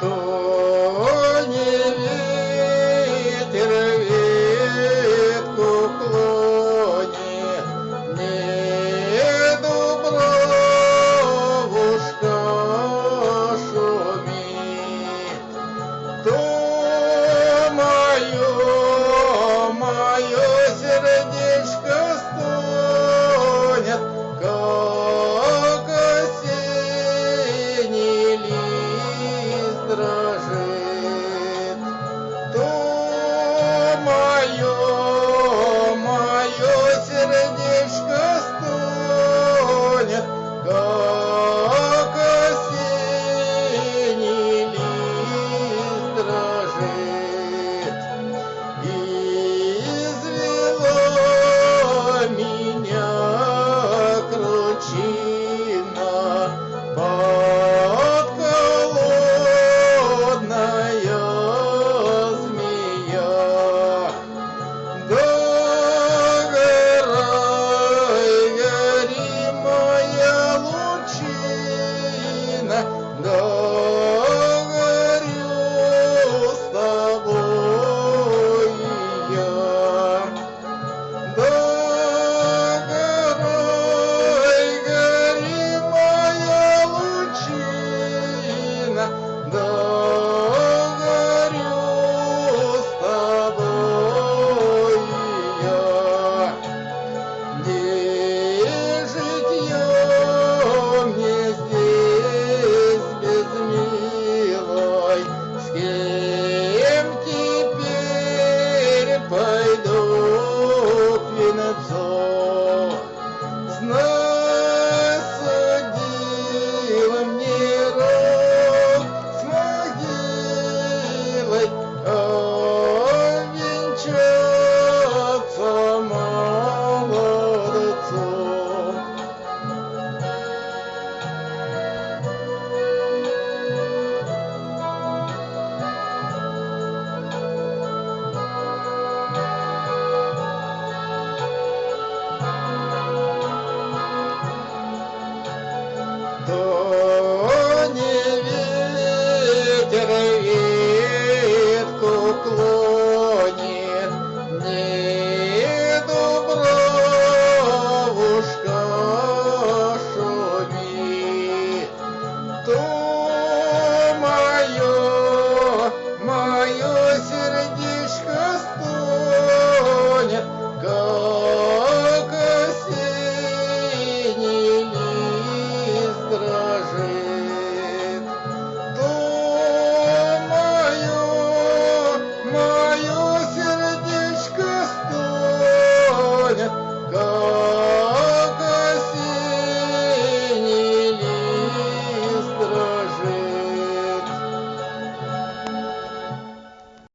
То не ветер ветку клонит, не дубровушка шумит, то мое сердечко стонет, как осенний лист дрожит, то мое сердечко стонет, как осенний лист дрожит. Извела меня кручина подколодная змея. Догорай, гори моя лучина, догорю с тобой я. Догорай, гори моя лучина,